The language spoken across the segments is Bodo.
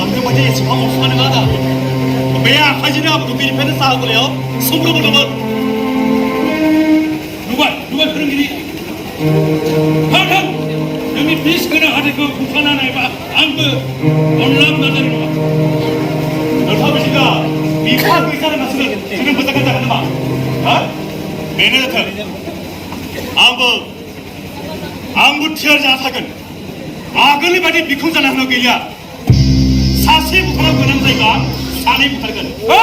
안돼마지 지방 가능하다. 매야 가지나 우리 팬을 싸우고 그래요. 속으로 보는 누가 그런 길이? 하강 여기 비스크나 하는 그 북한한 해봐 안그 온람 나다는 거. 여러분이가 미국 의사를 맞추는 지금 부탁한다 하는 말. 어? 매너트 안부 티어자 사건 아글리 바디 비콩자 나는 거야. 사실 북한한 거는 자기가 사내 북한한 거. 에이!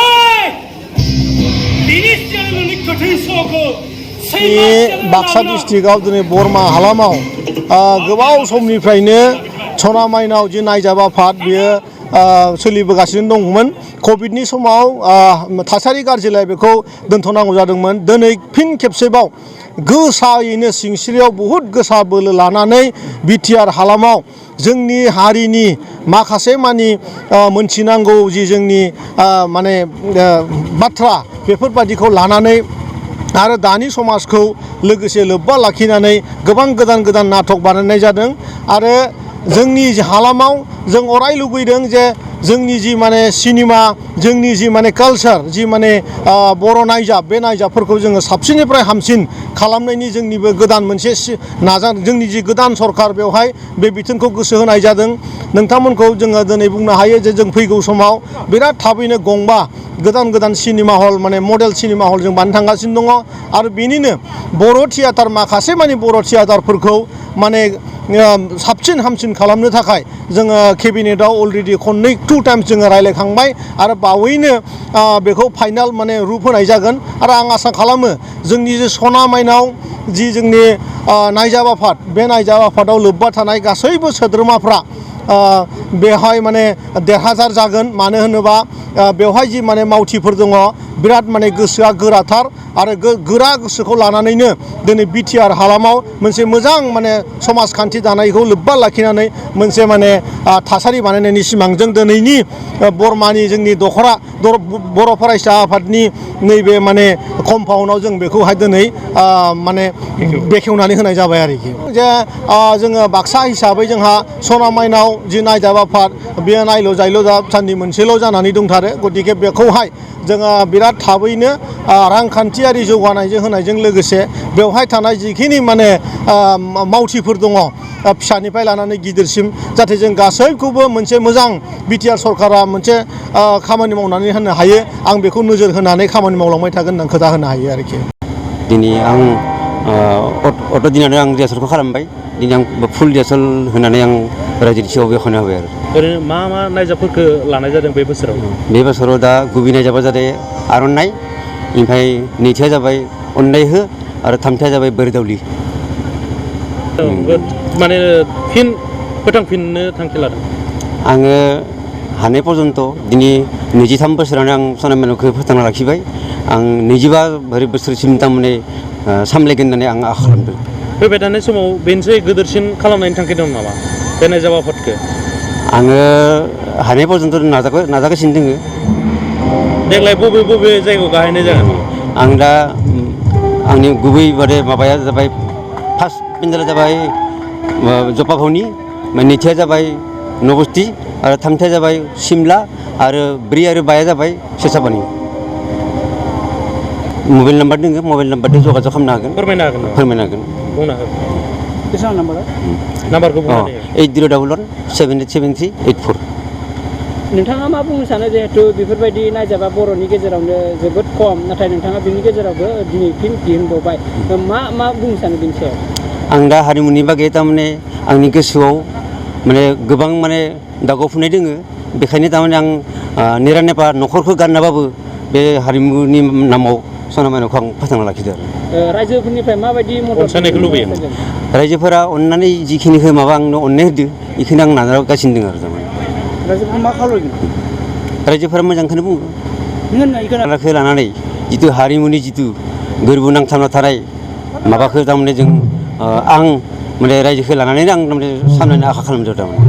미니스트리는 같은 소고 बाक्सा डिस्ट्रिक्टआव दिनै बरमा हालामाव गोबाव समनिफ्रायनो सना माइनाव जि नायजाब आफाद बियो सोलिबोगासिनो दंमोन। कभिडनि समाव थासारि गाज्रिलाय बेखौ दोनथ'नांगौ जादोंमोन। दिनै फिन खेबसेबाव गोसायैनो सिंस्रियाव बहुद गोसा बोलो लानानै बिटिआर हालामाव जोंनि हारिनि माखासे मानि मोनथिनांगौ जि जोंनि माने बाथ्रा बेफोरबादिखौ लानानै आरो दानि समाजखौ लोगोसे लोब्बा लाखिनानै गोबां गोदान नाटक बानायनाय जादों। आरो जोंनि हालामाव जों अराय लुगैदों जे जोंनि जि माने सिनेमा जोंनि जि माने कालचार जि माने बर' नायजाब बे नायजाबफोरखौ जोङो साबसिननिफ्राय हामसिन खालामनायनि जोंनिबो गोदान मोनसे जोंनि जि गोदान सरकार बेवहाय बे बिथोनखौ गोसो होनाय जादों। नोंथांमोनखौ जोङो दिनै बुंनो हायो जे जों फैगौ समाव बिराद थाबैनो गंबा गोदान सिनेमा हल माने मडेल सिनेमा हल जों बानायनो थांगासिनो दङ। आरो बेनिनो बर' थियाटार माखासे माने बर' थियाटारफोरखौ माने साबसिन हामसिन खालामनो थाखाय जोङो केबिनेटआव अलरेडि खननै 2 टाइम्स जोङो रायलायखांबाय आरो बावैनो बेखौ फाइनाल माने रुप होनाय जागोन। आरो आं आसा खालामो जोंनि जे सना माइनाव जि जोंनि नायजाब आफाद बे नायजाब आफादाव लोब्बा थानाय गासैबो सोद्रोमाफ्रा बेवहाय माने देरहासार जागोन। मानो होनोबा बेवहाय जि माने मावथिफोर दङ बिराद माने गोसोआ गोराथार आरो गोरा गोसोखौ लानानैनो दिनै बिटिआर हालामाव मोनसे मोजां माने समाजखान्थि दानायखौ लोब्बा लाखिनानै मोनसे माने थासारि बानायनायनि सिमांजों दिनैनि बरमानि जोंनि दखरा बर' फरायसा आफादनि नैबे माने कम्पाउन्डआव जों बेखौहाय दिनै माने बेखेवनानै होनाय जाबाय आरोखि। जे जोङो बाक्सा हिसाबै जोंहा सना माइनाव जि नायजाब आफाद बेयो नायल' जायल' साननि मोनसेल' जानानै दंथारो। गतिके बेखौहाय जोङो बिराद थाबैनो रांखान्थियारि जौगानायजों होनायजों लोगोसे बेवहाय थानाय जिखिनि माने मावथिफोर दङ फिसानिफ्राय लानानै गिदिरसिम जाहाथे जों गासैखौबो मोनसे मोजां बिटिआर सरकारा मोनसे खामानि मावनानै होनो हायो आं बेखौ नोजोर होनानै खामानि मावलांबाय थागोन होननानै खोथा होनो हायो आरोखि। दिनै आं अट' दिनानो आं रिहार्सेलखौ खालामबाय। दिनै आं फुल रिहार्सेल होनानै आं रायजोनि सिगाङाव बेखेवना होबाय आरो। ओरैनो मा नायजाबफोरखौ लानाय जादों बे बोसोराव? बे बोसोराव दा गुबै नायजाबा जादों आर'नाइ, ओमफ्राय नैथिया जाबाय अननाय हो आरो थामथिया जाबाय बोरदावलि। माने फिन फोथांफिननो थांखि लादों। आङो हानाय पर्यन्त दिनै 23 बोसोरानो आं सना माइनावखौ फोथांना लाखिबाय। आं 25 बोसोरसिम थारमाने सामलायगोन होननानै आं आसा खालामदों। फैबाय थानाय समाव बेनिफ्राय गोदोरसिन खालामनायनि थांखि दं नामा बे नायजाब आफादखौ? आङो हानाय पर्यन्त नाजागासिनो दङ। देग्लाय बबे जायगायाव गाहायनाय जागोन? आं दा आंनि गुबै माबाया जाबाय फार्स्ट पेन्डेला जाबाय जपाभावनि, नैथिया जाबाय नबस्थि आरो थामथिया जाबाय सिमला आरो 4 आरो 5 जाबाय सेसाबानि। मबाइल नाम्बार दङ, मबाइल नाम्बारजों जगाजग खालामनो हागोन। फोरमायनो हागोन? फोरमायनो हागोन। बुंनो हागोन। बेसेबां नाम्बारखौ बुंनानै 8011738384। नोंथाङा मा बुंनो सानो जिहेतु बेफोरबायदि नायजाबा बर'नि गेजेरावनो जोबोद खम नाथाय नोंथाङा बिनि गेजेरावबो दिनै फिन दिहुनबावबाय मा बुंनो सानो बिनि सायाव? आं दा हारिमुनि बागै थारमाने आंनि गोसोआव माने गोबां माने दागावफुनाय दोङो। बेखायनो थारमाने आं निरानेपा न'खरखौ गारनाबाबो बे हारिमुनि नामाव सना माइनावखौ आं फोथांना लाखिदों आरो। रायजोफोरनिफ्राय माबायदि मदद अनसायनायखौ लुबैयो? रायजोफोरा अननानै जिखिनिखौ माबा आंनो अननाय होदो बेखौनो आं नाजागासिनो दङ आरो थारमाने। रायजोफोरा मा खालामगोन? रायजोफोरा मोजांखौनो बुङो। नों लानानै जिथु हारिमुनि जिथु गोरबो नांथाबना थानाय माबाखौ थारमाने जों आं माने रायजोखौ लानानैनो आं सामलायनो आखा खालामदों थारमाने।